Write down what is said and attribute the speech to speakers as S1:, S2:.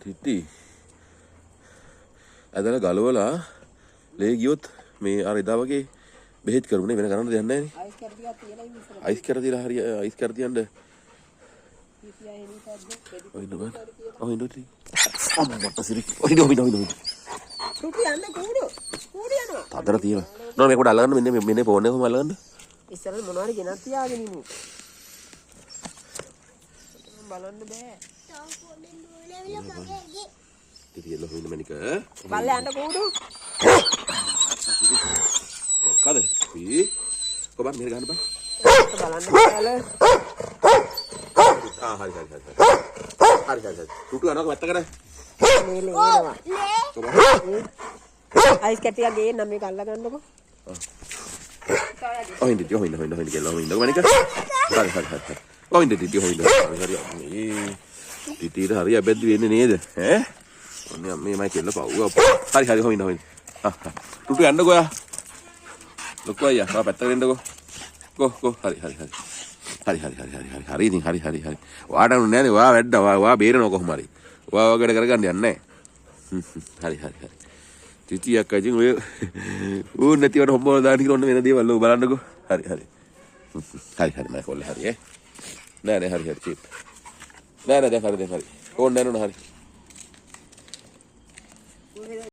S1: තිටි ඇදලා ගලවලා ලේ ගියොත් මේ අර එදා වගේ බෙහෙත් කරුනේ වෙන කරන්න දෙයක් නැහැ නේ. අයිස් කර තියලා හරිය අයිස් කර තියන්න. ඔයින් බං. ඔයින් දොටි. අම්මට සිරි. ඔයින්.
S2: කුටි යන්න කූඩු යනවා.
S1: තදර තියලා. නෝ මේක උඩ අල්ලගන්න මෙන්න ෆෝන් එක කොහම අල්ලගන්න.
S2: ඉස්සරහ මොනවාරි ගෙනත් තියාගෙන ඉමු. බලන්න බෑ.
S1: ඉතින් එන්න හොයන්න මනික.
S2: බල්ල යන්න කූඩු.
S1: කද? පී. කොබන් මෙහෙ ගන්න බං.
S2: බලන්න බෑල.
S1: හරි. ටුටු යනවා වැත්ත කර.
S2: මේ ලේනවා. අයිස් කැටියක් ගේන්න මේක අල්ල ගන්නකො.
S1: ඔහින්ද කියලා ඔහින්ද මනික. හරි. ඔහින්ද දිටි හොයින්ද. හරි. මේ දිටිට හරි අබැද්දි වෙන්නේ නේද? ඈ? ඔන්නේ මේමයි කෙල්ල පව්ව. හරි හොයින්ද. ටුටු යන්නකෝ යා. ලොකු අයියා ආ පැත්තකට එන්නකෝ. කො හරි. හරි ඉතින් හරි. වාට උන්නේ නැනේ වා වැඩ වා බේරනවා කොහොම හරි. වා වගේට කරගන්න යන්නේ නැහැ. හරි. තිතියක් අයින් ඔය ඌ නැතිවට හොම්බවල දාන්න කියලා ඔන්න වෙන දේවල් ඔය බලන්නකෝ. හරි. හරි මම කොල්ල හරි ඈ. නෑ හරි චීප්. නෑ දැන් හරි. ඕන්න නෑ හරි.